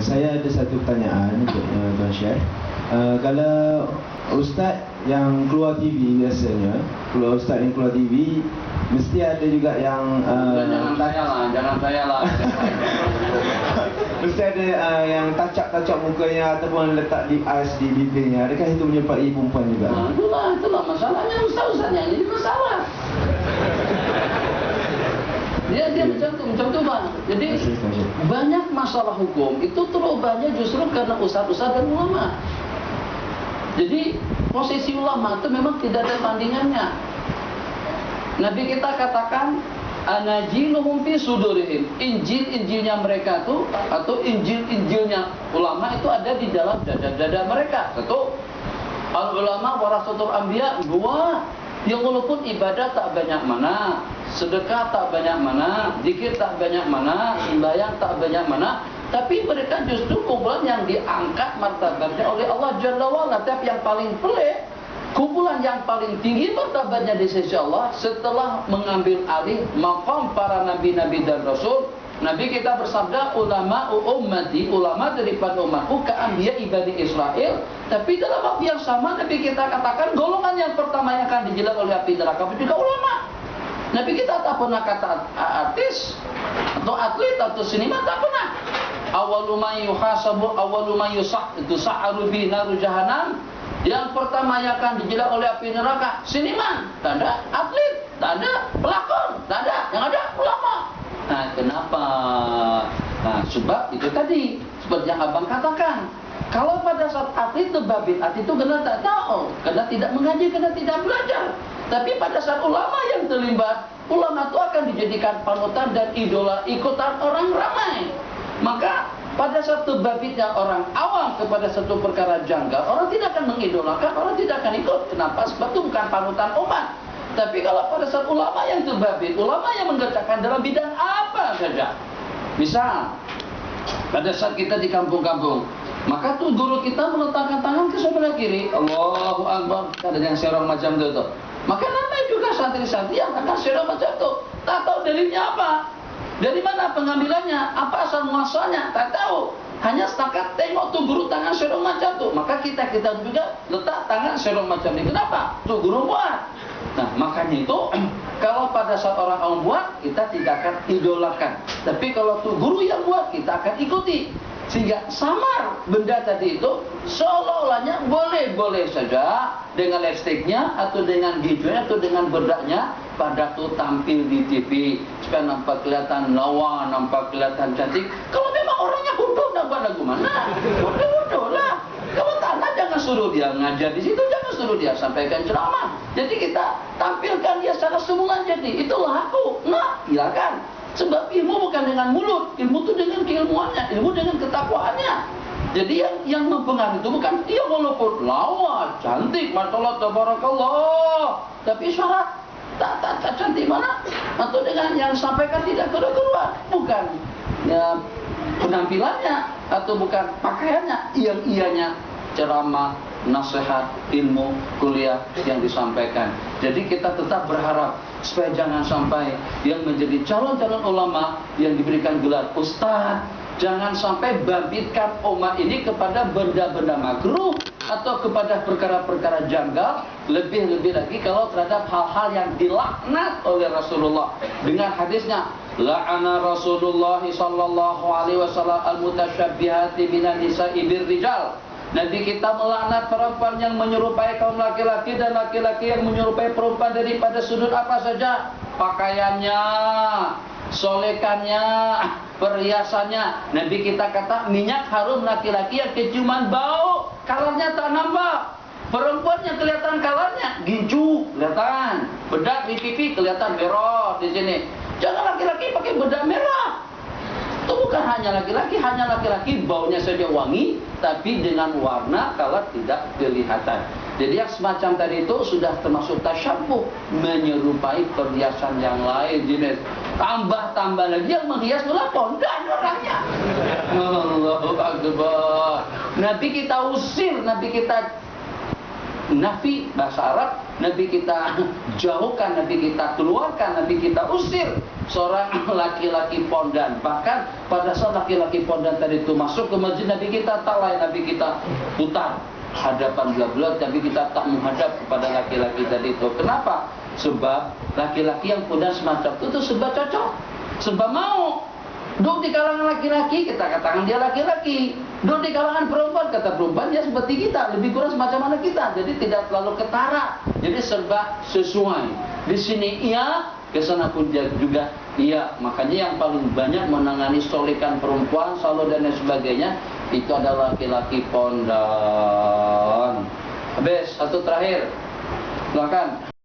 Saya ada satu pertanyaan untuk Tuan Syekh. Kalau ustaz yang keluar TV biasanya, ustaz yang keluar TV, mesti ada juga yang jangan saya lah. mesti ada yang tacak mukanya ataupun letak di ais di bibirnya. Adakah itu menyebabkan perempuan juga? Itulah masalahnya ustaz yang ini masalah. Dia mencantum bang. Jadi banyak masalah hukum itu terubahnya justru karena ustaz-ustaz dan ulama. Jadi posisi ulama itu memang tidak ada tandingannya. Nabi kita katakan anajiluhum fi sudurihim. Injilnya mereka itu atau Injilnya ulama itu ada di dalam dada mereka. Satu, al ulama warasatul anbiya. Dua, yang walaupun ibadah tak banyak mana, sedekah tak banyak mana, zikir tak banyak mana, sembahyang tak banyak mana, tapi mereka justru kumpulan yang diangkat martabatnya oleh Allah Jalla wa'ala. Tapi yang paling pelik, kumpulan yang paling tinggi martabatnya di sisi Allah setelah mengambil alih maqam para nabi-nabi dan rasul. Nabi kita bersabda, ulama ummati, ulama daripada umatku ka'anbiya ibadi Israel. Tapi dalam waktu yang sama Nabi kita katakan golongan yang pertama yang akan dijilat oleh api neraka itu juga ulama. Nabi kita tak pernah kata artis atau atlet atau seniman, tak pernah. Awwalu ma yuhasabu awwalu ma yusa'aru bi naru jahannam. Yang pertama yang akan dijilat oleh api neraka seniman, tak ada atlet, tak ada pelakon, tak ada. Yang ada ulama. Nah, kenapa? Nah, sebab itu tadi seperti yang abang katakan. Kalau pada saat atlet itu babit, atlet itu kena tak tahu, kena tidak mengaji, kena tidak belajar. Tapi pada saat ulama yang terlibat, ulama itu akan dijadikan panutan dan idola ikutan orang ramai. Maka pada saat terbabitnya orang awam kepada satu perkara janggal, orang tidak akan mengidolakan, orang tidak akan ikut. Kenapa? Sebab itu bukan panutan umat. Tapi kalau pada saat ulama yang terbabit, ulama yang mengerjakan dalam bidang apa saja. Misal, pada saat kita di kampung-kampung, maka tuh guru kita meletakkan tangan ke sebelah kiri, Allahu Akbar, ada yang serong macam itu. Maka namanya juga santri-santri yang akan serong macam itu. Tak tahu dalilnya apa, dari mana pengambilannya, apa asal muasalnya, tak tahu. Hanya setakat tengok tuh guru tangan serong macam itu, maka kita juga letak tangan serong macam ini. Kenapa? Tuh guru buat. Nah, makanya itu kalau pada saat orang awam buat, kita tidak akan idolakan. Tapi kalau tuh guru yang buat, kita akan ikuti. Sehingga samar benda tadi itu seolah-olahnya boleh-boleh saja dengan lipstiknya atau dengan hijaunya atau dengan berdaknya pada tuh tampil di TV supaya nampak kelihatan lawa, nampak kelihatan cantik. Kalau memang orangnya bodoh, nampak lagu mana? Bodoh lah. Kalau tanah jangan suruh dia ngajar di situ, jangan suruh dia sampaikan ceramah. Jadi kita tampilkan dia secara semula, jadi itulah aku. Nah, silakan. Sebab ilmu bukan dengan mulut, ilmu itu dengan keilmuannya, ilmu dengan ketakwaannya. Jadi yang mempengaruhi itu bukan dia walaupun lawa, cantik, mashallah, tabarakallah, tapi syarat tak cantik mana, atau dengan yang sampaikan tidak keruan, bukan ya penampilannya atau bukan pakaiannya, yang ianya ceramah, nasihat, ilmu, kuliah yang disampaikan. Jadi kita tetap berharap supaya jangan sampai yang menjadi calon-calon ulama yang diberikan gelar ustaz, jangan sampai babitkan umat ini kepada benda-benda makruh atau kepada perkara-perkara janggal, lebih-lebih lagi kalau terhadap hal-hal yang dilaknat oleh Rasulullah dengan hadisnya, la'ana Rasulullah sallallahu alaihi wasallam al-mutasyabbihati minan nisa'i birrijal. Nabi kita melaknat perempuan yang menyerupai kaum laki-laki dan laki-laki yang menyerupai perempuan daripada sudut apa saja. Pakaiannya, solekannya, perhiasannya. Nabi kita kata minyak harum laki-laki yang keciuman bau, kalarnya tak nampak. Perempuan yang kelihatan kalarnya, gincu kelihatan, bedak di pipi kelihatan merah di sini. Jangan laki-laki pakai bedak merah. Itu bukan hanya laki-laki baunya saja wangi, tapi dengan warna kalau tidak kelihatan. Jadi yang semacam tadi itu sudah termasuk tasyabbuh, menyerupai perhiasan yang lain jenis. Tambah lagi yang menghias adalah pondan orangnya. Allahu Akbar. Nabi kita usir, Nabi kita nafi bahasa Arab Nabi kita jauhkan, Nabi kita keluarkan, Nabi kita usir seorang laki-laki pondan. Bahkan pada saat laki-laki pondan tadi itu masuk ke masjid, Nabi kita tak lain, Nabi kita putar hadapan belah-belah, Nabi kita tak menghadap kepada laki-laki tadi itu. Kenapa? Sebab laki-laki yang pondan semacam itu sebab cocok, sebab mau. Duduk di kalangan laki-laki, kita katakan dia laki-laki. Duduk di kalangan perempuan, kata perempuan dia seperti kita, lebih kurang semacam mana kita. Jadi tidak terlalu ketara. Jadi serba sesuai. Di sini iya, ke sana pun dia juga iya. Makanya yang paling banyak menangani stolikan perempuan, salo dan lain sebagainya, itu adalah laki-laki pondan. Habis, satu terakhir. Silakan.